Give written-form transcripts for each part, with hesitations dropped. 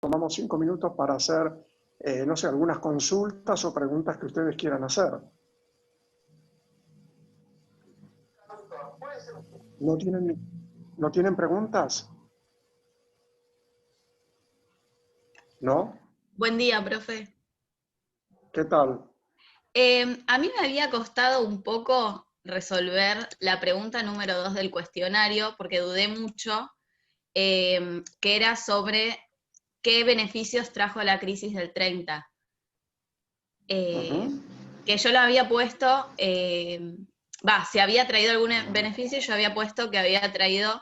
tomamos 5 minutos para hacer, no sé, algunas consultas o preguntas que ustedes quieran hacer. ¿No tienen preguntas? ¿No? Buen día, profe. ¿Qué tal? A mí me había costado un poco resolver la pregunta número 2 del cuestionario, porque dudé mucho, que era sobre qué beneficios trajo la crisis del 30. Que yo lo había puesto, si había traído algún beneficio, yo había puesto que había traído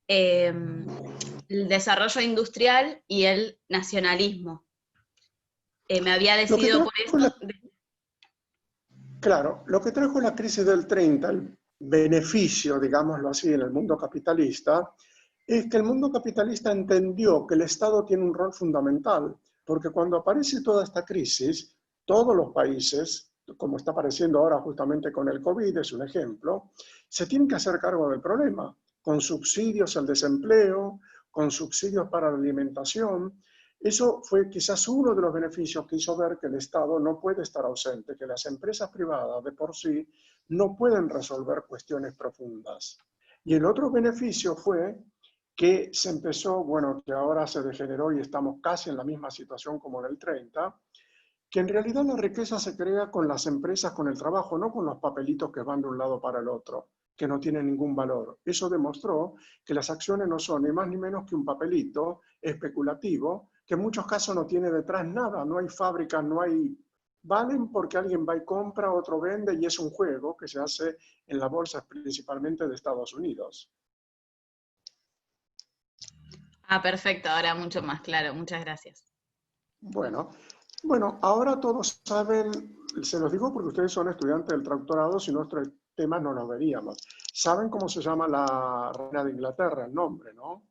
el desarrollo industrial y el nacionalismo. Me había decidido por eso. Claro, lo que trajo la crisis del 30, el beneficio, digámoslo así, en el mundo capitalista, es que el mundo capitalista entendió que el Estado tiene un rol fundamental, porque cuando aparece toda esta crisis, todos los países, como está apareciendo ahora justamente con el COVID, es un ejemplo, se tienen que hacer cargo del problema, con subsidios al desempleo, con subsidios para la alimentación. Eso fue quizás uno de los beneficios que hizo ver que el Estado no puede estar ausente, que las empresas privadas de por sí no pueden resolver cuestiones profundas. Y el otro beneficio fue que se empezó, bueno, que ahora se degeneró y estamos casi en la misma situación como en el 30, que en realidad la riqueza se crea con las empresas, con el trabajo, no con los papelitos que van de un lado para el otro, que no tienen ningún valor. Eso demostró que las acciones no son ni más ni menos que un papelito especulativo, que en muchos casos no tiene detrás nada, no hay fábricas, no hay... Valen porque alguien va y compra, otro vende y es un juego que se hace en las bolsas principalmente de Estados Unidos. Perfecto, ahora mucho más claro, muchas gracias. Bueno, ahora todos saben, se los digo porque ustedes son estudiantes del doctorado, si nuestros temas no los veríamos. ¿Saben cómo se llama la reina de Inglaterra, el nombre, no?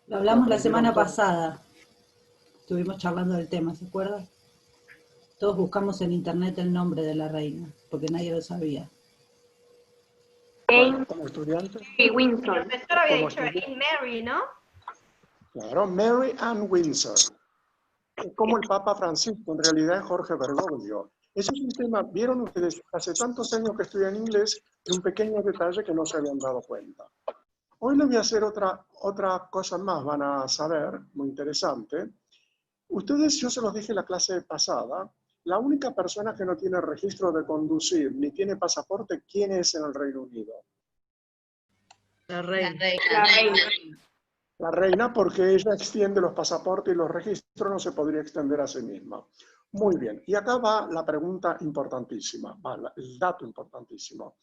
Lo hablamos la semana pasada. Estuvimos charlando del tema, ¿se acuerdan? Todos buscamos en internet el nombre de la reina, porque nadie lo sabía. Bueno, como estudiante. Mary Windsor. El profesor había dicho Mary, ¿no? Claro, Mary Ann Windsor. Como el Papa Francisco, en realidad es Jorge Bergoglio. Ese es un tema, vieron ustedes, hace tantos años que estudian inglés, y un pequeño detalle que no se habían dado cuenta. Hoy les voy a hacer otra cosa más, van a saber, muy interesante. Ustedes, yo se los dije en la clase pasada, la única persona que no tiene registro de conducir ni tiene pasaporte, ¿quién es en el Reino Unido? La reina. La reina, porque ella extiende los pasaportes y los registros, no se podría extender a sí misma. Muy bien, y acá va la pregunta importantísima, el dato importantísimo.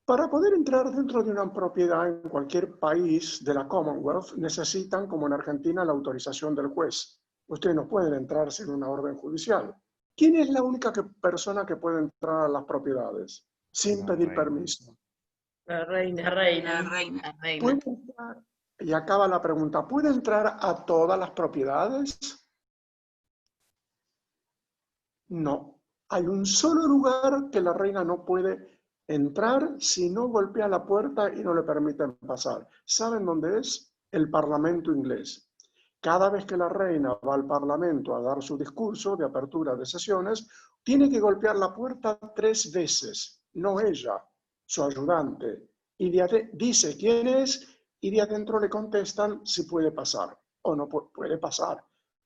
Para poder entrar dentro de una propiedad en cualquier país de la Commonwealth, necesitan, como en Argentina, la autorización del juez. Ustedes no pueden entrar sin una orden judicial. ¿Quién es la única persona que puede entrar a las propiedades sin pedir permiso? La reina. La reina. ¿Puede entrar? Y acaba la pregunta, ¿puede entrar a todas las propiedades? No. Hay un solo lugar que la reina no puede entrar si no golpea la puerta y no le permiten pasar. ¿Saben dónde es? El Parlamento inglés. Cada vez que la reina va al Parlamento a dar su discurso de apertura de sesiones, tiene que golpear la puerta 3 veces, no ella, su ayudante. Y dice quién es y de adentro le contestan si puede pasar o no puede pasar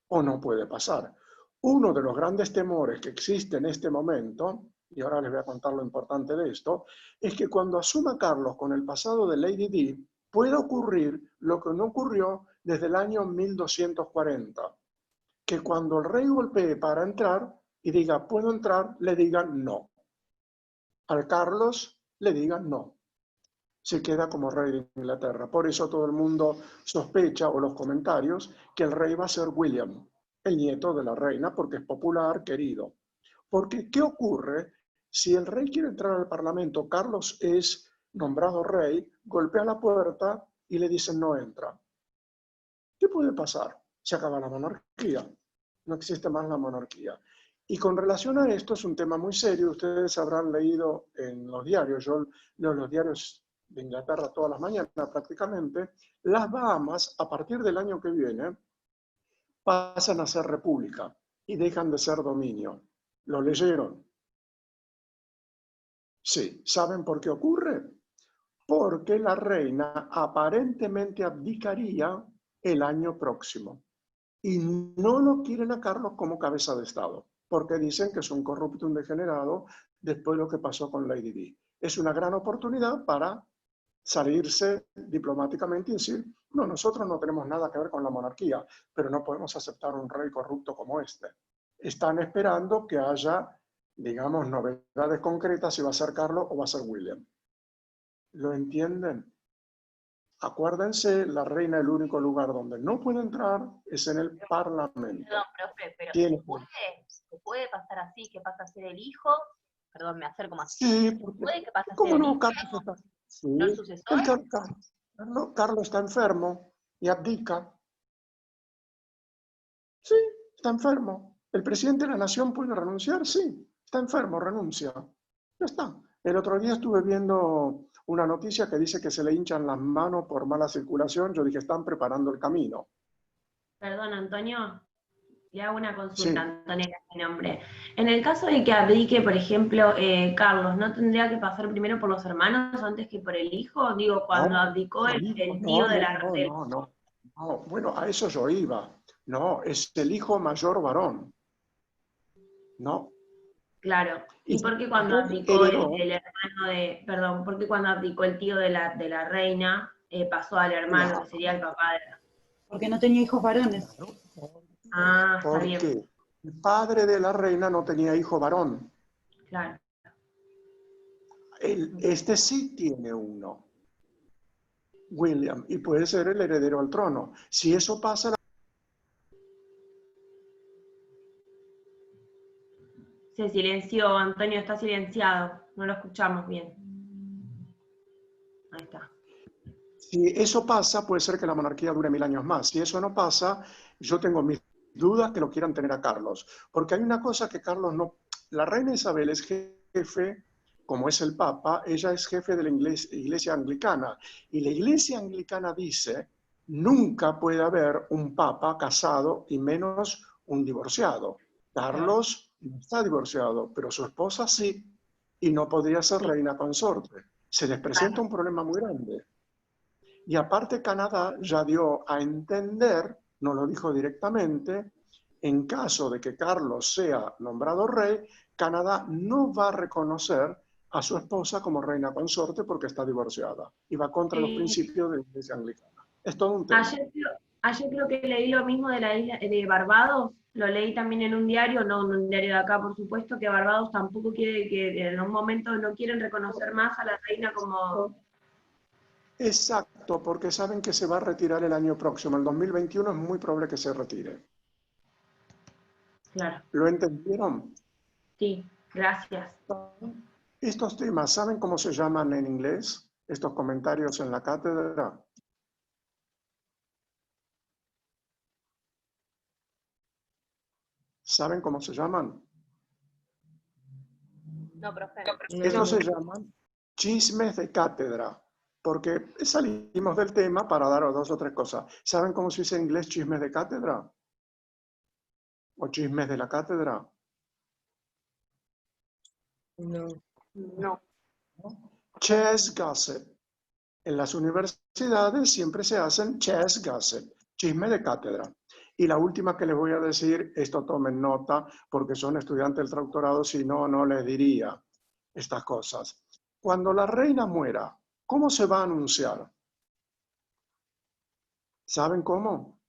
o no puede pasar. Uno de los grandes temores que existe en este momento, y ahora les voy a contar lo importante de esto, es que cuando asuma Carlos con el pasado de Lady Di, pueda ocurrir lo que no ocurrió desde el año 1240, que cuando el rey golpee para entrar y diga puedo entrar, le digan no. Al Carlos le digan no. Se queda como rey de Inglaterra. Por eso todo el mundo sospecha, o los comentarios, que el rey va a ser William, el nieto de la reina, porque es popular, querido. Porque, ¿qué ocurre si el rey quiere entrar al Parlamento? Carlos es nombrado rey, golpea la puerta y le dicen no entra. ¿Qué puede pasar? Se acaba la monarquía. No existe más la monarquía. Y con relación a esto, es un tema muy serio. Ustedes habrán leído en los diarios, yo leo los diarios de Inglaterra todas las mañanas prácticamente, las Bahamas, a partir del año que viene, pasan a ser república y dejan de ser dominio. ¿Lo leyeron? Sí. ¿Saben por qué ocurre? Porque la reina aparentemente abdicaría el año próximo. Y no lo quieren a Carlos como cabeza de Estado, porque dicen que es un corrupto, un degenerado, después de lo que pasó con Lady Di. Es una gran oportunidad para salirse diplomáticamente y decir, no, nosotros no tenemos nada que ver con la monarquía, pero no podemos aceptar un rey corrupto como este. Están esperando que haya, digamos, novedades concretas si va a ser Carlos o va a ser William. ¿Lo entienden? Acuérdense, la reina, el único lugar donde no puede entrar es en el Parlamento. Perdón, profe, pero ¿se puede pasar así, que pasa a ser el hijo? Perdón, me acerco más. Sí, porque, ¿Puede que pase a ser ¿cómo el no? hijo? Carlos está, sí, ¿No el sucesor? Carlos está enfermo y abdica. Sí, está enfermo. ¿El presidente de la nación puede renunciar? Sí, está enfermo, renuncia. Ya está. El otro día estuve viendo una noticia que dice que se le hinchan las manos por mala circulación. Yo dije, están preparando el camino. Perdón, Antonio, le hago una consulta, Sí. Antonella, mi nombre. En el caso de que abdique, por ejemplo, Carlos, ¿no tendría que pasar primero por los hermanos antes que por el hijo? Digo, cuando No, abdicó el tío de la... No, bueno, a eso yo iba. No, es el hijo mayor varón. No. Claro. ¿Y por qué cuando Después abdicó heredó, el hermano de... Perdón, ¿por qué cuando abdicó el tío de la reina pasó al hermano, claro, que sería el papá de la... Porque no tenía hijos varones. Ah, está bien. porque el padre de la reina no tenía hijo varón. Claro. Este sí tiene uno, William, y puede ser el heredero al trono. Si eso pasa, Se silenció, Antonio está silenciado, no lo escuchamos bien. Ahí está. si eso pasa, puede ser que la monarquía dure 1000 años más. Si eso no pasa, yo tengo mis dudas que lo quieran tener a Carlos. Porque hay una cosa que Carlos no... La reina Isabel es jefe, como es el Papa, ella es jefe de la iglesia anglicana. Y la iglesia anglicana dice, nunca puede haber un Papa casado y menos un divorciado. Carlos no está divorciado, pero su esposa sí, y no podría ser reina consorte. Se les presenta un problema muy grande. Y aparte Canadá ya dio a entender, no lo dijo directamente, en caso de que Carlos sea nombrado rey, Canadá no va a reconocer a su esposa como reina consorte porque está divorciada y va contra los principios de la iglesia anglicana. Es todo un tema. Ayer creo que leí lo mismo de la isla de Barbados, lo leí también en un diario, no en un diario de acá por supuesto, que Barbados tampoco quiere, que en un momento no quieren reconocer más a la reina como... Exacto, porque saben que se va a retirar el año próximo, el 2021 es muy probable que se retire. Claro. ¿Lo entendieron? Sí, gracias. Estos temas, ¿saben cómo se llaman en inglés? Estos comentarios en la cátedra. ¿Saben cómo se llaman? No, profe. Estos se llaman chismes de cátedra, porque salimos del tema para daros 2 o 3 cosas. ¿Saben cómo se dice en inglés chismes de cátedra? ¿O chismes de la cátedra? No. Chess gossip. En las universidades siempre se hacen chess gossip, chisme de cátedra. Y la última que les voy a decir, esto tomen nota porque son estudiantes del doctorado, si no, no les diría estas cosas. Cuando la reina muera, ¿cómo se va a anunciar? ¿Saben cómo?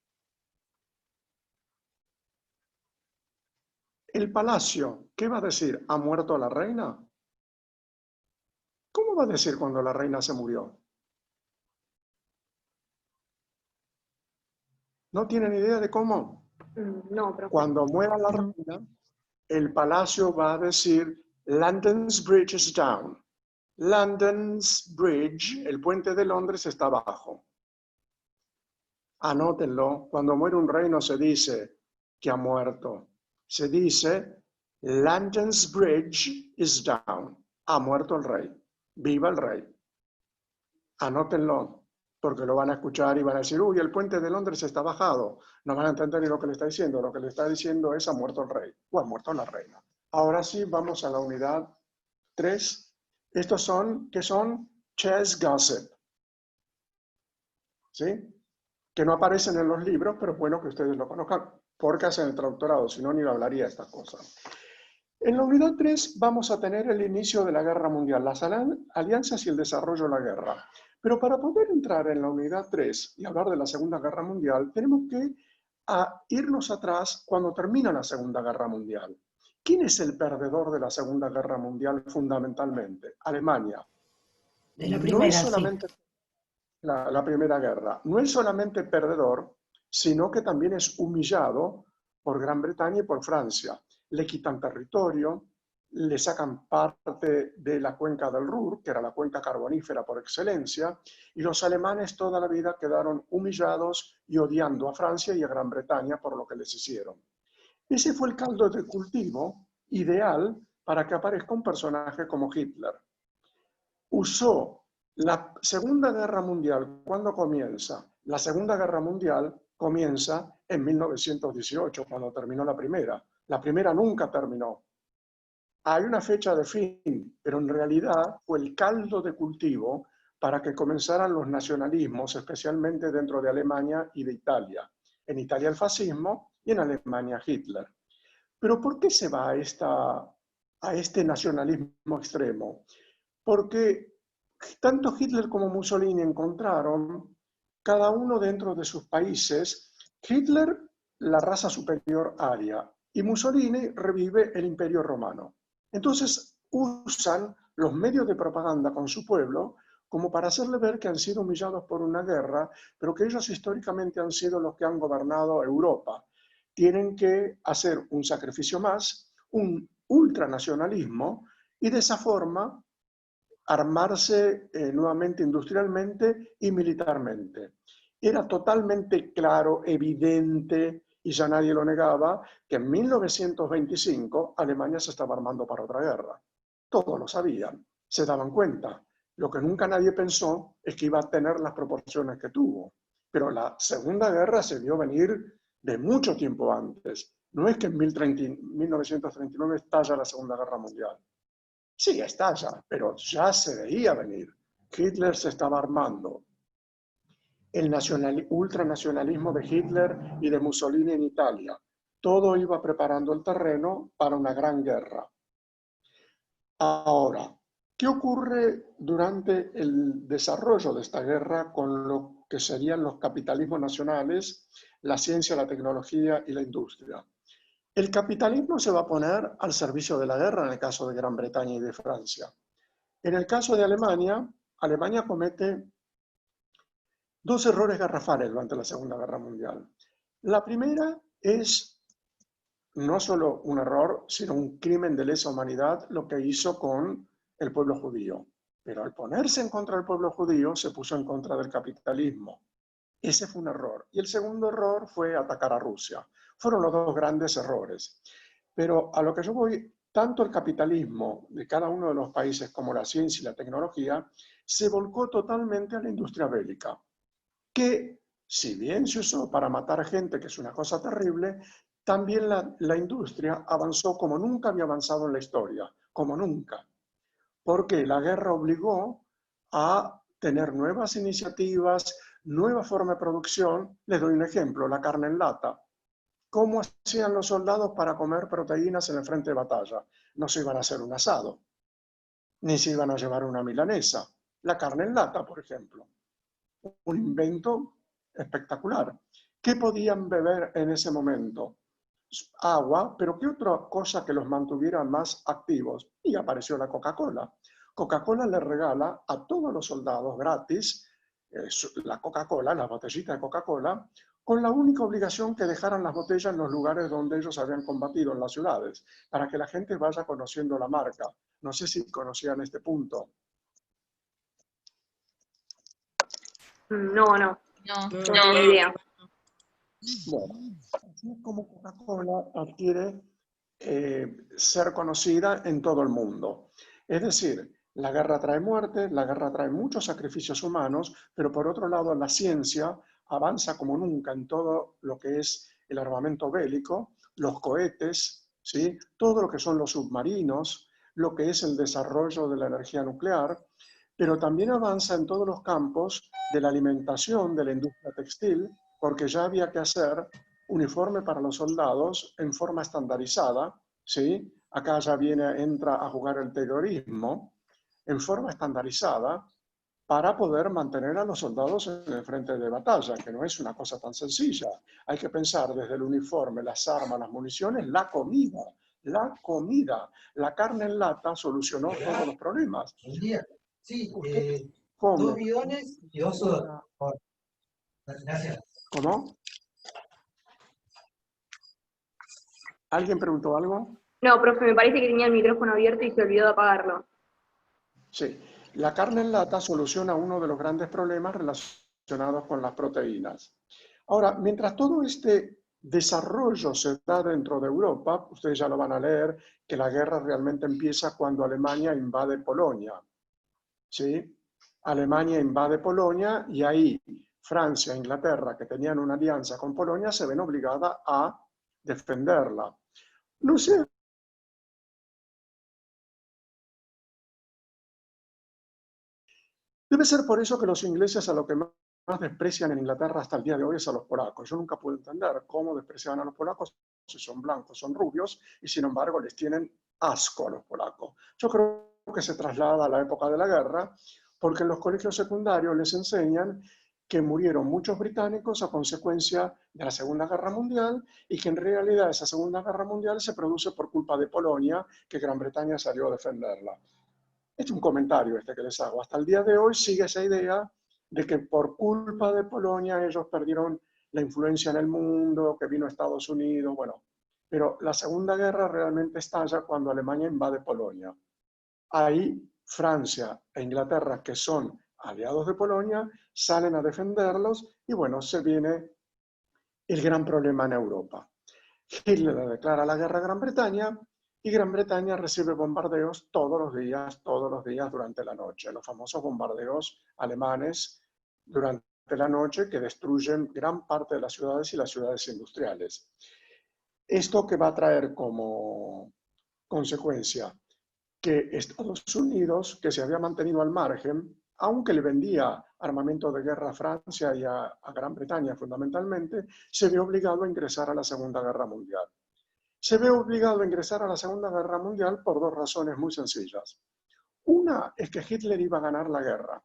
El palacio, ¿qué va a decir? ¿Ha muerto la reina? ¿Cómo va a decir cuando la reina se murió? ¿No tienen idea de cómo? No, profe. Cuando muera la reina, el palacio va a decir London's Bridge is down. London's Bridge, el puente de Londres, está abajo. Anótenlo. Cuando muere un rey no se dice que ha muerto. Se dice London's Bridge is down. Ha muerto el rey. Viva el rey. Anótenlo, porque lo van a escuchar y van a decir, uy, el puente de Londres está bajado. No van a entender ni lo que le está diciendo. Lo que le está diciendo es, ha muerto el rey, o ha muerto la reina. Ahora sí, vamos a la unidad 3. Estos son, ¿qué son? Chess gossip. ¿Sí? Que no aparecen en los libros, pero es bueno que ustedes lo conozcan, porque hacen el traductorado, si no, ni lo hablaría de estas cosas. En la unidad 3 vamos a tener el inicio de la guerra mundial, las alianzas y el desarrollo de la guerra. Pero para poder entrar en la unidad 3 y hablar de la Segunda Guerra Mundial, tenemos que irnos atrás cuando termina la Segunda Guerra Mundial. ¿Quién es el perdedor de la Segunda Guerra Mundial fundamentalmente? Alemania. De la No primera, es solamente la Primera Guerra. No es solamente perdedor, sino que también es humillado por Gran Bretaña y por Francia. Le quitan territorio, le sacan parte de la cuenca del Ruhr, que era la cuenca carbonífera por excelencia, y los alemanes toda la vida quedaron humillados y odiando a Francia y a Gran Bretaña por lo que les hicieron. Ese fue el caldo de cultivo ideal para que aparezca un personaje como Hitler. Usó la Segunda Guerra Mundial. ¿Cuándo comienza? La Segunda Guerra Mundial comienza en 1918, cuando terminó la Primera. La Primera nunca terminó. Hay una fecha de fin, pero en realidad fue el caldo de cultivo para que comenzaran los nacionalismos, especialmente dentro de Alemania y de Italia. En Italia el fascismo y en Alemania Hitler. Pero ¿por qué se va a este nacionalismo extremo? Porque tanto Hitler como Mussolini encontraron, cada uno dentro de sus países, Hitler la raza superior aria y Mussolini revive el imperio romano. Entonces usan los medios de propaganda con su pueblo como para hacerle ver que han sido humillados por una guerra, pero que ellos históricamente han sido los que han gobernado Europa. Tienen que hacer un sacrificio más, un ultranacionalismo, y de esa forma armarse nuevamente industrialmente y militarmente. Era totalmente claro, evidente, y ya nadie lo negaba, que en 1925 Alemania se estaba armando para otra guerra. Todos lo sabían, se daban cuenta. Lo que nunca nadie pensó es que iba a tener las proporciones que tuvo. Pero la Segunda Guerra se vio venir de mucho tiempo antes. No es que en 1939 estalla la Segunda Guerra Mundial. Sí, estalla, pero ya se veía venir. Hitler se estaba armando. El ultranacionalismo de Hitler y de Mussolini en Italia. Todo iba preparando el terreno para una gran guerra. Ahora, ¿qué ocurre durante el desarrollo de esta guerra con lo que serían los capitalismos nacionales, la ciencia, la tecnología y la industria? El capitalismo se va a poner al servicio de la guerra en el caso de Gran Bretaña y de Francia. En el caso de Alemania, Alemania comete dos errores garrafales durante la Segunda Guerra Mundial. La primera es no solo un error, sino un crimen de lesa humanidad lo que hizo con el pueblo judío. Pero al ponerse en contra del pueblo judío, se puso en contra del capitalismo. Ese fue un error. Y el segundo error fue atacar a Rusia. Fueron los dos grandes errores. Pero a lo que yo voy, tanto el capitalismo de cada uno de los países como la ciencia y la tecnología se volcó totalmente a la industria bélica, que si bien se usó para matar gente, que es una cosa terrible, también la industria avanzó como nunca había avanzado en la historia, como nunca. Porque la guerra obligó a tener nuevas iniciativas, nueva forma de producción. Les doy un ejemplo, la carne en lata. ¿Cómo hacían los soldados para comer proteínas en el frente de batalla? No se iban a hacer un asado, ni se iban a llevar una milanesa. La carne en lata, por ejemplo. Un invento espectacular. ¿Qué podían beber en ese momento? Agua, pero ¿qué otra cosa que los mantuviera más activos? Y apareció la Coca-Cola. Coca-Cola le regala a todos los soldados gratis la Coca-Cola, la botellita de Coca-Cola, con la única obligación que dejaran las botellas en los lugares donde ellos habían combatido, en las ciudades, para que la gente vaya conociendo la marca. No sé si conocían este punto. No, No. no tengo idea. Bueno, así es como Coca-Cola adquiere ser conocida en todo el mundo. Es decir, La guerra trae muerte, la guerra trae muchos sacrificios humanos, pero por otro lado la ciencia avanza como nunca en todo lo que es el armamento bélico, los cohetes, ¿sí? Todo lo que son los submarinos, lo que es el desarrollo de la energía nuclear, pero también avanza en todos los campos de la alimentación, de la industria textil, porque ya había que hacer uniforme para los soldados en forma estandarizada, ¿sí? Acá ya entra a jugar el terrorismo, en forma estandarizada, para poder mantener a los soldados en el frente de batalla, que no es una cosa tan sencilla. Hay que pensar desde el uniforme, las armas, las municiones, la comida. La comida. La carne en lata solucionó todos los problemas. Un día. Sí, Usted 2 come bidones y 2 sodas. Gracias. ¿Cómo? ¿Alguien preguntó algo? No, profe, me parece que tenía el micrófono abierto y se olvidó de apagarlo. Sí. La carne en lata soluciona uno de los grandes problemas relacionados con las proteínas. Ahora, mientras todo este desarrollo se da dentro de Europa, ustedes ya lo van a leer, que la guerra realmente empieza cuando Alemania invade Polonia. ¿Sí? Alemania invade Polonia y ahí Francia e Inglaterra, que tenían una alianza con Polonia, se ven obligadas a defenderla. No sé. Debe ser por eso que los ingleses a lo que más desprecian en Inglaterra hasta el día de hoy es a los polacos. Yo nunca puedo entender cómo despreciaban a los polacos si son blancos, son rubios, y sin embargo les tienen asco a los polacos. Yo creo que se traslada a la época de la guerra, porque en los colegios secundarios les enseñan que murieron muchos británicos a consecuencia de la Segunda Guerra Mundial y que en realidad esa Segunda Guerra Mundial se produce por culpa de Polonia, que Gran Bretaña salió a defenderla. Es un comentario que les hago. Hasta el día de hoy sigue esa idea de que por culpa de Polonia ellos perdieron la influencia en el mundo, que vino Estados Unidos, bueno. Pero la Segunda Guerra realmente estalla cuando Alemania invade Polonia. Ahí Francia e Inglaterra, que son aliados de Polonia, salen a defenderlos y bueno, se viene el gran problema en Europa. Hitler declara la guerra a Gran Bretaña y Gran Bretaña recibe bombardeos todos los días durante la noche. Los famosos bombardeos alemanes durante la noche que destruyen gran parte de las ciudades y las ciudades industriales. Esto que va a traer como consecuencia que Estados Unidos, que se había mantenido al margen, aunque le vendía armamento de guerra a Francia y a Gran Bretaña fundamentalmente, se ve obligado a ingresar a la Segunda Guerra Mundial. Se ve obligado a ingresar a la Segunda Guerra Mundial por dos razones muy sencillas. Una es que Hitler iba a ganar la guerra.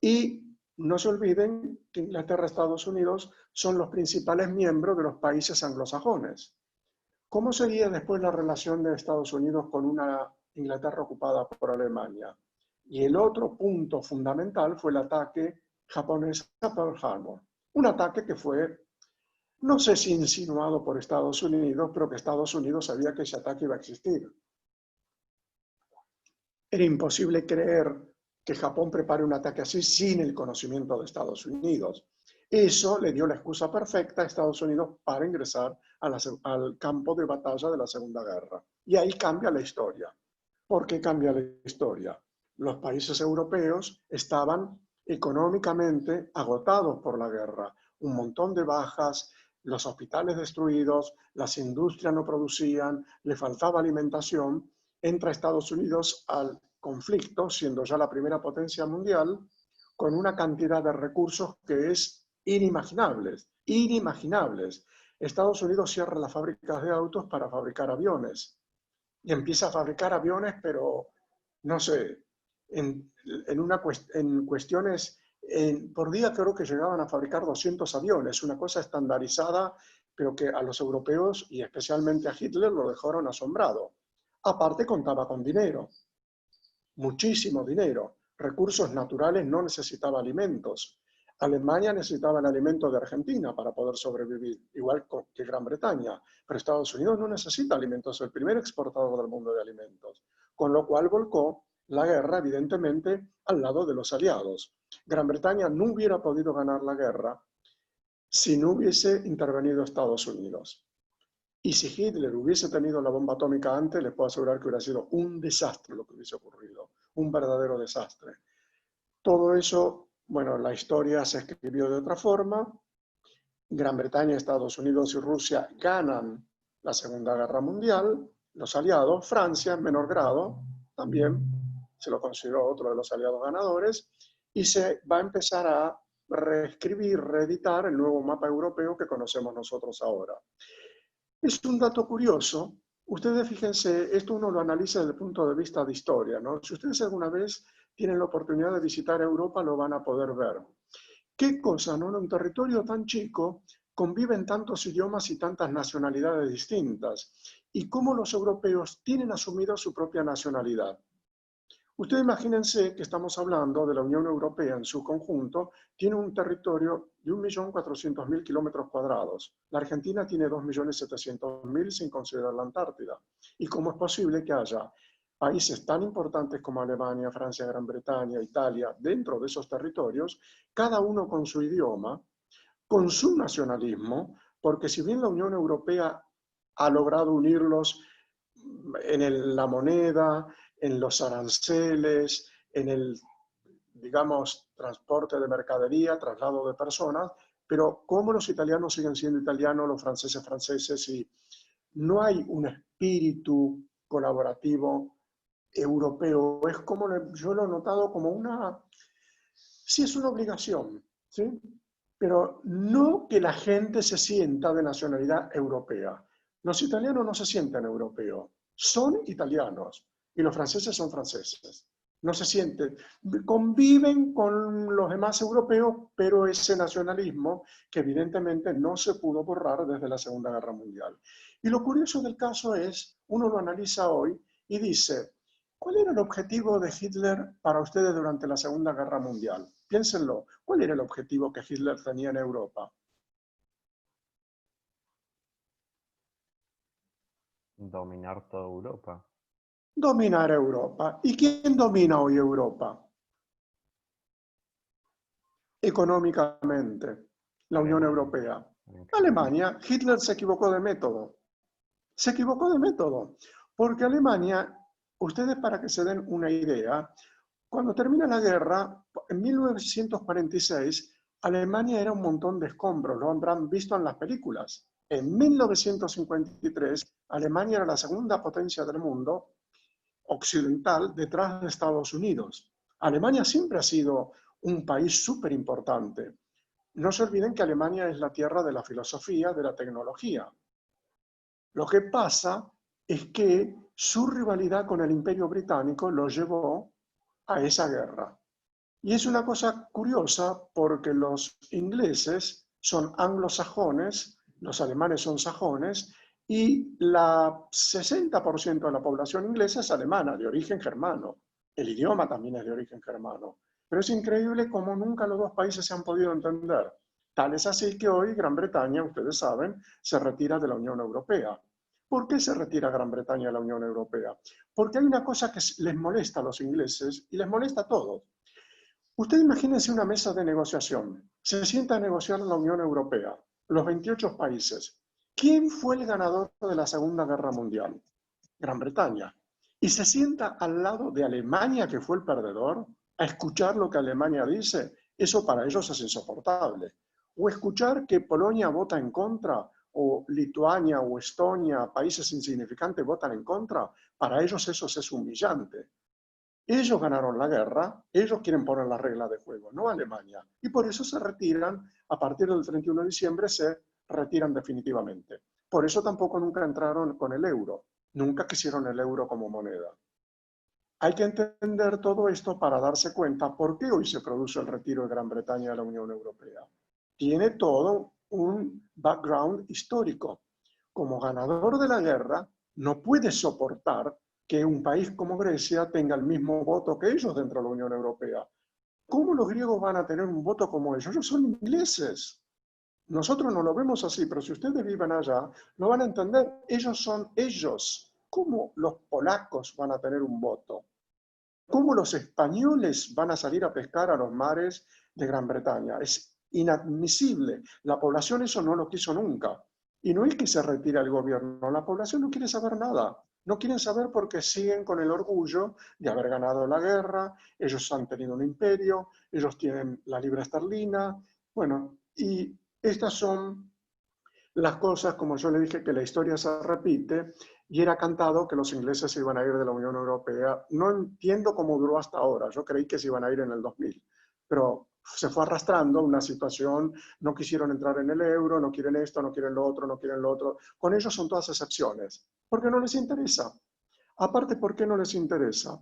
Y no se olviden que Inglaterra y Estados Unidos son los principales miembros de los países anglosajones. ¿Cómo sería después la relación de Estados Unidos con una Inglaterra ocupada por Alemania? Y el otro punto fundamental fue el ataque japonés a Pearl Harbor. Un ataque que fue, no sé si insinuado por Estados Unidos, pero que Estados Unidos sabía que ese ataque iba a existir. Era imposible creer que Japón prepare un ataque así sin el conocimiento de Estados Unidos. Eso le dio la excusa perfecta a Estados Unidos para ingresar al campo de batalla de la Segunda Guerra. Y ahí cambia la historia. ¿Por qué cambia la historia? Los países europeos estaban económicamente agotados por la guerra. Un montón de bajas, los hospitales destruidos, las industrias no producían, le faltaba alimentación. Entra Estados Unidos al conflicto, siendo ya la primera potencia mundial, con una cantidad de recursos que es inimaginables. Estados Unidos cierra las fábricas de autos para fabricar aviones. Y empieza a fabricar aviones, pero, no sé, en cuestiones, por día creo que llegaban a fabricar 200 aviones, una cosa estandarizada, pero que a los europeos, y especialmente a Hitler, lo dejaron asombrado. Aparte contaba con dinero, muchísimo dinero. Recursos naturales, no necesitaba alimentos. Alemania necesitaba el alimento de Argentina para poder sobrevivir, igual que Gran Bretaña. Pero Estados Unidos no necesita alimentos, es el primer exportador del mundo de alimentos. Con lo cual volcó la guerra, evidentemente, al lado de los aliados. Gran Bretaña no hubiera podido ganar la guerra si no hubiese intervenido Estados Unidos. Y si Hitler hubiese tenido la bomba atómica antes, les puedo asegurar que hubiera sido un desastre lo que hubiese ocurrido, un verdadero desastre. Todo eso, bueno, la historia se escribió de otra forma. Gran Bretaña, Estados Unidos y Rusia ganan la Segunda Guerra Mundial. Los aliados, Francia en menor grado, también se lo consideró otro de los aliados ganadores, y se va a empezar a reescribir, reeditar el nuevo mapa europeo que conocemos nosotros ahora. Es un dato curioso. Ustedes fíjense, esto uno lo analiza desde el punto de vista de historia, ¿no? Si ustedes alguna vez tienen la oportunidad de visitar Europa, lo van a poder ver. ¿Qué cosa, no? En un territorio tan chico conviven tantos idiomas y tantas nacionalidades distintas. Y cómo los europeos tienen asumida su propia nacionalidad. Ustedes imagínense que estamos hablando de la Unión Europea en su conjunto, tiene un territorio de 1.400.000 kilómetros cuadrados. La Argentina tiene 2.700.000 sin considerar la Antártida. ¿Y cómo es posible que haya países tan importantes como Alemania, Francia, Gran Bretaña, Italia, dentro de esos territorios, cada uno con su idioma, con su nacionalismo? Porque si bien la Unión Europea ha logrado unirlos en la moneda, en los aranceles, en el, digamos, transporte de mercadería, traslado de personas, pero como los italianos siguen siendo italianos, los franceses franceses, y no hay un espíritu colaborativo europeo. Es como, yo lo he notado como una, sí es una obligación, ¿sí? Pero no que la gente se sienta de nacionalidad europea. Los italianos no se sienten europeos, son italianos. Y los franceses son franceses. No se sienten, conviven con los demás europeos, pero ese nacionalismo que evidentemente no se pudo borrar desde la Segunda Guerra Mundial. Y lo curioso del caso es, uno lo analiza hoy y dice, ¿cuál era el objetivo de Hitler para ustedes durante la Segunda Guerra Mundial? Piénsenlo, ¿cuál era el objetivo que Hitler tenía en Europa? Dominar toda Europa. Dominar Europa. ¿Y quién domina hoy Europa? Económicamente, la Unión Europea. Alemania. Hitler se equivocó de método. Se equivocó de método. Porque Alemania, ustedes para que se den una idea, cuando termina la guerra, en 1946, Alemania era un montón de escombros, lo habrán visto en las películas. En 1953, Alemania era la segunda potencia del mundo occidental detrás de Estados Unidos. Alemania siempre ha sido un país súper importante. No se olviden que Alemania es la tierra de la filosofía, de la tecnología. Lo que pasa es que su rivalidad con el Imperio Británico lo llevó a esa guerra. Y es una cosa curiosa porque los ingleses son anglosajones, los alemanes son sajones, y el 60% de la población inglesa es alemana, de origen germano. El idioma también es de origen germano. Pero es increíble cómo nunca los dos países se han podido entender. Tal es así que hoy Gran Bretaña, ustedes saben, se retira de la Unión Europea. ¿Por qué se retira Gran Bretaña de la Unión Europea? Porque hay una cosa que les molesta a los ingleses y les molesta a todos. Ustedes imagínense una mesa de negociación. Se sienta a negociar la Unión Europea, los 28 países. ¿Quién fue el ganador de la Segunda Guerra Mundial? Gran Bretaña. Y se sienta al lado de Alemania, que fue el perdedor, a escuchar lo que Alemania dice. Eso para ellos es insoportable. O escuchar que Polonia vota en contra, o Lituania o Estonia, países insignificantes, votan en contra. Para ellos eso es humillante. Ellos ganaron la guerra, ellos quieren poner las reglas de juego, no Alemania. Y por eso se retiran, a partir del 31 de diciembre se retiran definitivamente. Por eso tampoco nunca entraron con el euro, nunca quisieron el euro como moneda. Hay que entender todo esto para darse cuenta por qué hoy se produce el retiro de Gran Bretaña de la Unión Europea. Tiene todo un background histórico. Como ganador de la guerra, no puede soportar que un país como Grecia tenga el mismo voto que ellos dentro de la Unión Europea. ¿Cómo los griegos van a tener un voto como ellos? Ellos son ingleses. Nosotros no lo vemos así, pero si ustedes viven allá, lo van a entender. Ellos son ellos. ¿Cómo los polacos van a tener un voto? ¿Cómo los españoles van a salir a pescar a los mares de Gran Bretaña? Es inadmisible. La población eso no lo quiso nunca. Y no es que se retira el gobierno, la población no quiere saber nada. No quieren saber porque siguen con el orgullo de haber ganado la guerra, ellos han tenido un imperio, ellos tienen la libra esterlina. Bueno, y estas son las cosas, como yo le dije, que la historia se repite, y era cantado que los ingleses se iban a ir de la Unión Europea. No entiendo cómo duró hasta ahora, yo creí que se iban a ir en el 2000, pero se fue arrastrando una situación, no quisieron entrar en el euro, no quieren esto, no quieren lo otro, no quieren lo otro. Con ellos son todas excepciones, porque no les interesa. Aparte, ¿por qué no les interesa?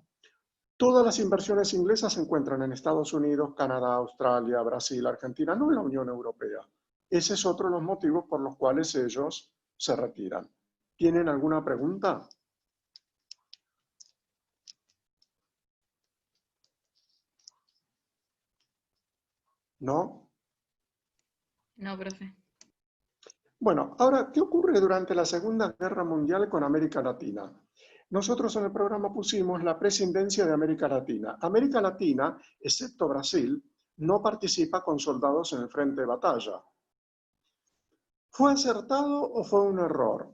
Todas las inversiones inglesas se encuentran en Estados Unidos, Canadá, Australia, Brasil, Argentina, no en la Unión Europea. Ese es otro de los motivos por los cuales ellos se retiran. ¿Tienen alguna pregunta? ¿No? No, profe. Bueno, ahora, ¿qué ocurre durante la Segunda Guerra Mundial con América Latina? Nosotros en el programa pusimos la presidencia de América Latina. América Latina, excepto Brasil, no participa con soldados en el frente de batalla. ¿Fue acertado o fue un error?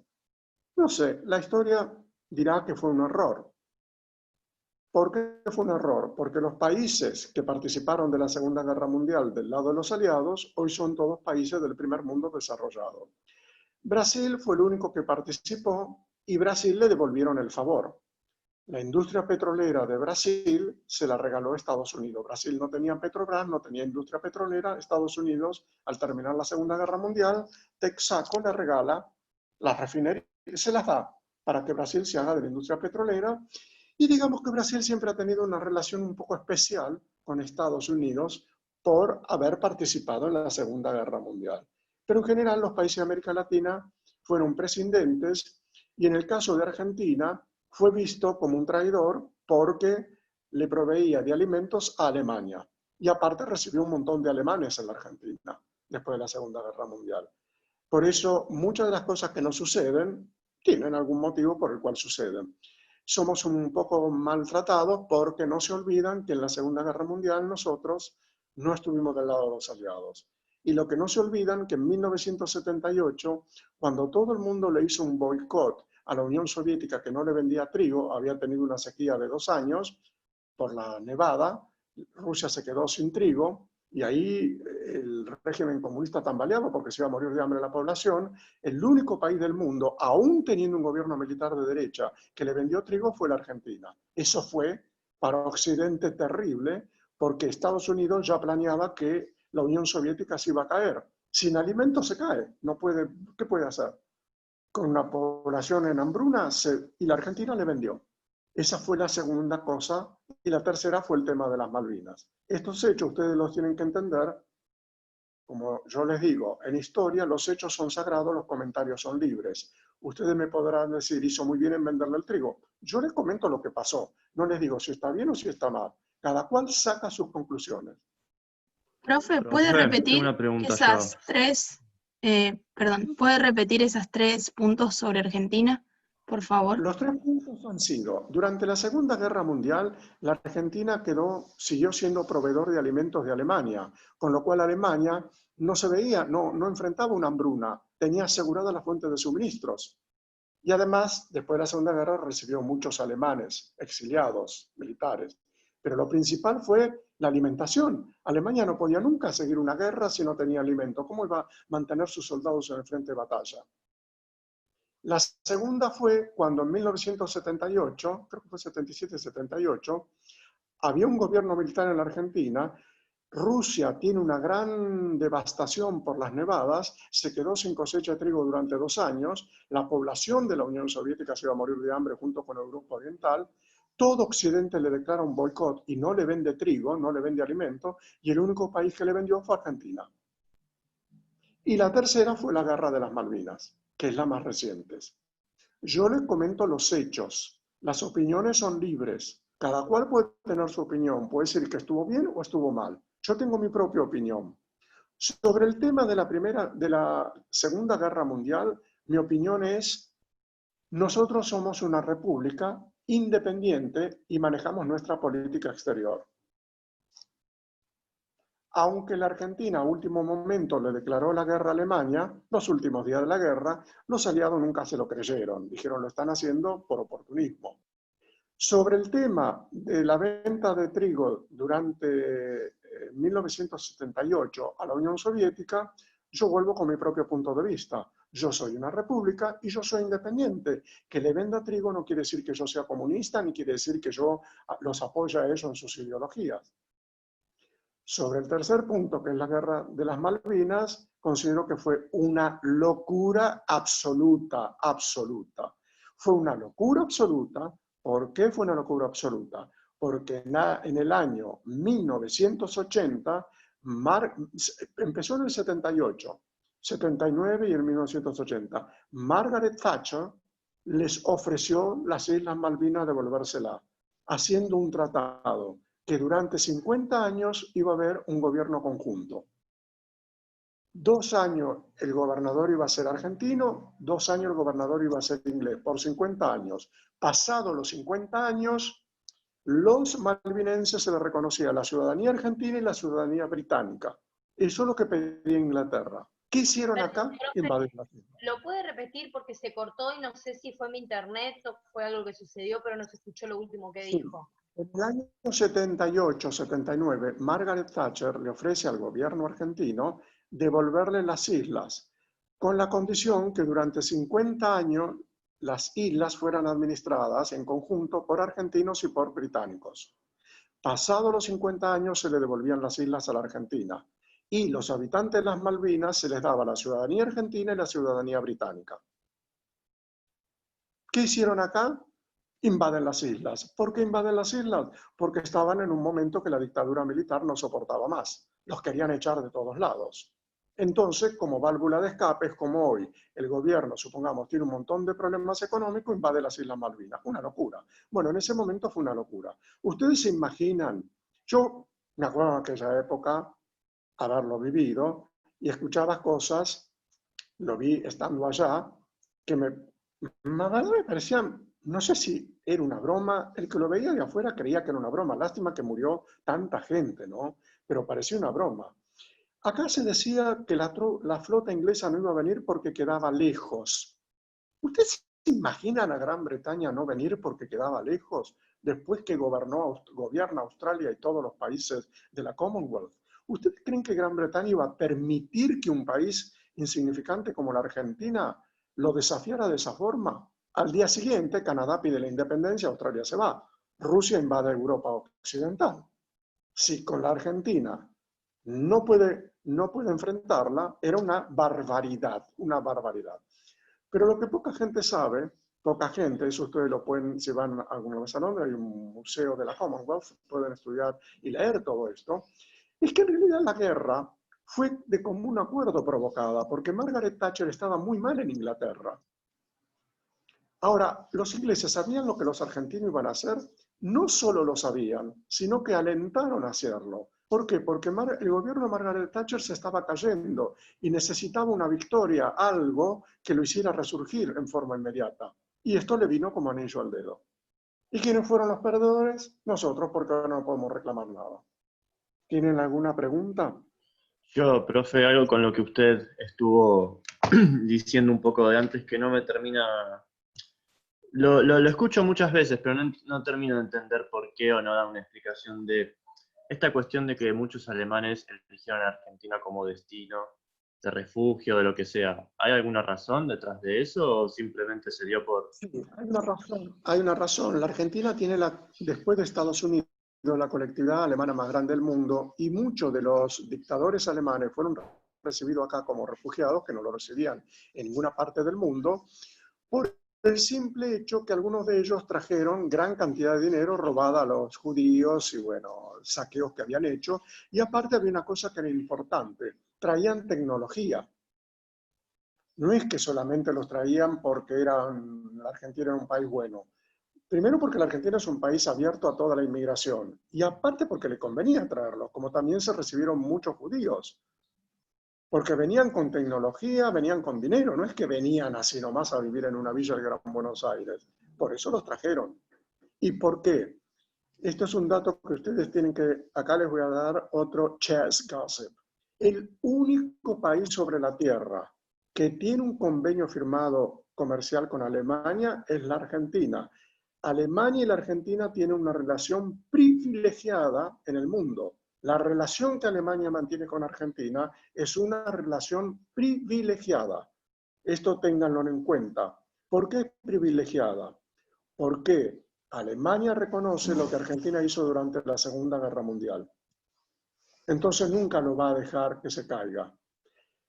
No sé, la historia dirá que fue un error. ¿Por qué fue un error? Porque los países que participaron de la Segunda Guerra Mundial del lado de los aliados, hoy son todos países del primer mundo desarrollado. Brasil fue el único que participó y Brasil le devolvieron el favor. La industria petrolera de Brasil se la regaló a Estados Unidos. Brasil no tenía Petrobras, no tenía industria petrolera. Estados Unidos, al terminar la Segunda Guerra Mundial, Texaco le regala las refinerías, se las da para que Brasil se haga de la industria petrolera. Y digamos que Brasil siempre ha tenido una relación un poco especial con Estados Unidos por haber participado en la Segunda Guerra Mundial. Pero en general los países de América Latina fueron prescindentes y en el caso de Argentina fue visto como un traidor porque le proveía de alimentos a Alemania. Y aparte recibió un montón de alemanes en la Argentina después de la Segunda Guerra Mundial. Por eso muchas de las cosas que no suceden tienen algún motivo por el cual suceden. Somos un poco maltratados porque no se olvidan que en la Segunda Guerra Mundial nosotros no estuvimos del lado de los aliados. Y lo que no se olvidan que en 1978, cuando todo el mundo le hizo un boicot a la Unión Soviética que no le vendía trigo, había tenido una sequía de 2 años por la nevada, Rusia se quedó sin trigo y ahí el régimen comunista tambaleaba porque se iba a morir de hambre la población. El único país del mundo, aún teniendo un gobierno militar de derecha, que le vendió trigo fue la Argentina. Eso fue para Occidente terrible porque Estados Unidos ya planeaba que la Unión Soviética se iba a caer. Sin alimentos se cae. No puede, ¿qué puede hacer? Con una población en hambruna y la Argentina le vendió. Esa fue la segunda cosa. Y la tercera fue el tema de las Malvinas. Estos hechos ustedes los tienen que entender, como yo les digo, en historia los hechos son sagrados, los comentarios son libres. Ustedes me podrán decir, hizo muy bien en venderle el trigo. Yo les comento lo que pasó. No les digo si está bien o si está mal. Cada cual saca sus conclusiones. Profe, ¿puede repetir una pregunta esas yo. tres, ¿puede repetir esas 3 puntos sobre Argentina, por favor? Los 3 puntos han sido, durante la Segunda Guerra Mundial, la Argentina siguió siendo proveedor de alimentos de Alemania, con lo cual Alemania no se veía, no enfrentaba una hambruna, tenía asegurada la fuente de suministros. Y además, después de la Segunda Guerra, recibió muchos alemanes, exiliados, militares. Pero lo principal fue la alimentación. Alemania no podía nunca seguir una guerra si no tenía alimento. ¿Cómo iba a mantener sus soldados en el frente de batalla? La segunda fue cuando en 1978, creo que fue 77-78, había un gobierno militar en la Argentina. Rusia tiene una gran devastación por las nevadas, se quedó sin cosecha de trigo durante 2 años, la población de la Unión Soviética se iba a morir de hambre junto con Europa Oriental, todo Occidente le declara un boicot y no le vende trigo, no le vende alimento, y el único país que le vendió fue Argentina. Y la tercera fue la Guerra de las Malvinas, que es la más reciente. Yo les comento los hechos, las opiniones son libres, cada cual puede tener su opinión, puede decir que estuvo bien o estuvo mal. Yo tengo mi propia opinión. Sobre el tema de la Segunda Guerra Mundial, mi opinión es, nosotros somos una república independiente y manejamos nuestra política exterior. Aunque la Argentina a último momento le declaró la guerra a Alemania, los últimos días de la guerra, los aliados nunca se lo creyeron. Dijeron, lo están haciendo por oportunismo. Sobre el tema de la venta de trigo durante 1978 a la Unión Soviética, yo vuelvo con mi propio punto de vista. Yo soy una república y yo soy independiente. Que le venda trigo no quiere decir que yo sea comunista, ni quiere decir que yo los apoye a ellos en sus ideologías. Sobre el tercer punto, que es la guerra de las Malvinas, considero que fue una locura absoluta, absoluta. Fue una locura absoluta. ¿Por qué fue una locura absoluta? Porque en el año 1980, empezó en el 78, 79 y en 1980, Margaret Thatcher les ofreció las Islas Malvinas devolvérselas, haciendo un tratado que durante 50 años iba a haber un gobierno conjunto. 2 años el gobernador iba a ser argentino, 2 años el gobernador iba a ser inglés, por 50 años. Pasados los 50 años, los malvinenses se les reconocía la ciudadanía argentina y la ciudadanía británica. Eso es lo que pedía Inglaterra. ¿Qué hicieron acá? Invadir la isla. Lo puede repetir porque se cortó y no sé si fue mi internet o fue algo que sucedió, pero no se escuchó lo último que dijo. En el año 78-79, Margaret Thatcher le ofrece al gobierno argentino devolverle las islas, con la condición que durante 50 años las islas fueran administradas en conjunto por argentinos y por británicos. Pasados los 50 años se le devolvían las islas a la Argentina y los habitantes de las Malvinas se les daba la ciudadanía argentina y la ciudadanía británica. ¿Qué hicieron acá? Invaden las islas. ¿Por qué invaden las islas? Porque estaban en un momento que la dictadura militar no soportaba más. Los querían echar de todos lados. Entonces, como válvula de escape, es como hoy el gobierno, supongamos, tiene un montón de problemas económicos, invade las Islas Malvinas. Una locura. Bueno, en ese momento fue una locura. Ustedes se imaginan, yo me acuerdo en aquella época haberlo vivido y escuchaba cosas, lo vi estando allá, que me parecían, no sé si era una broma, el que lo veía de afuera creía que era una broma, lástima que murió tanta gente, ¿no? Pero parecía una broma. Acá se decía que la flota inglesa no iba a venir porque quedaba lejos. ¿Ustedes se imaginan a Gran Bretaña no venir porque quedaba lejos después que gobierna Australia y todos los países de la Commonwealth? ¿Ustedes creen que Gran Bretaña iba a permitir que un país insignificante como la Argentina lo desafiara de esa forma? Al día siguiente, Canadá pide la independencia, Australia se va. Rusia invade Europa Occidental. Si con la Argentina no puede enfrentarla, era una barbaridad, una barbaridad. Pero lo que poca gente sabe, eso ustedes lo pueden, si van alguna vez a Londres, hay un museo de la Commonwealth, pueden estudiar y leer todo esto, es que en realidad la guerra fue de común acuerdo provocada, porque Margaret Thatcher estaba muy mal en Inglaterra. Ahora, los ingleses sabían lo que los argentinos iban a hacer, no solo lo sabían, sino que alentaron a hacerlo. ¿Por qué? Porque el gobierno de Margaret Thatcher se estaba cayendo y necesitaba una victoria, algo que lo hiciera resurgir en forma inmediata. Y esto le vino como anillo al dedo. ¿Y quiénes fueron los perdedores? Nosotros, porque ahora no podemos reclamar nada. ¿Tienen alguna pregunta? Yo, profe, algo con lo que usted estuvo diciendo un poco de antes que no me termina... Lo escucho muchas veces, pero no termino de entender por qué o no da una explicación de esta cuestión de que muchos alemanes eligieron a Argentina como destino de refugio, de lo que sea. ¿Hay alguna razón detrás de eso o simplemente se dio por...? Sí, hay una razón. Hay una razón. La Argentina tiene, después de Estados Unidos, la colectividad alemana más grande del mundo, y muchos de los dictadores alemanes fueron recibidos acá como refugiados, que no lo recibían en ninguna parte del mundo, por el simple hecho que algunos de ellos trajeron gran cantidad de dinero robada a los judíos y, bueno, saqueos que habían hecho. Y aparte había una cosa que era importante, traían tecnología. No es que solamente los traían porque la Argentina era un país bueno. Primero porque la Argentina es un país abierto a toda la inmigración. Y aparte porque le convenía traerlos, como también se recibieron muchos judíos. Porque venían con tecnología, venían con dinero, no es que venían así nomás a vivir en una villa del Gran Buenos Aires. Por eso los trajeron. ¿Y por qué? Esto es un dato que ustedes tienen que, acá les voy a dar otro chess gossip. El único país sobre la Tierra que tiene un convenio firmado comercial con Alemania es la Argentina. Alemania y la Argentina tienen una relación privilegiada en el mundo. La relación que Alemania mantiene con Argentina es una relación privilegiada. Esto ténganlo en cuenta. ¿Por qué privilegiada? Porque Alemania reconoce lo que Argentina hizo durante la Segunda Guerra Mundial. Entonces nunca lo va a dejar que se caiga.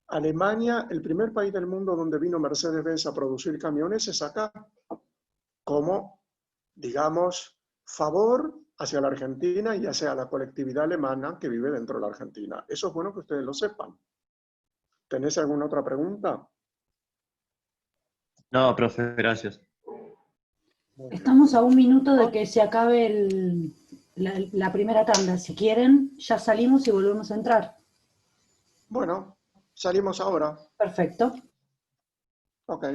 Alemania, el primer país del mundo donde vino Mercedes-Benz a producir camiones, es acá, como, digamos, favor hacia la Argentina y hacia la colectividad alemana que vive dentro de la Argentina. Eso es bueno que ustedes lo sepan. ¿Tenés alguna otra pregunta? No, profe, gracias. Estamos a 1 minuto de que se acabe la primera tanda. Si quieren, ya salimos y volvemos a entrar. Bueno, salimos ahora. Perfecto. Ok.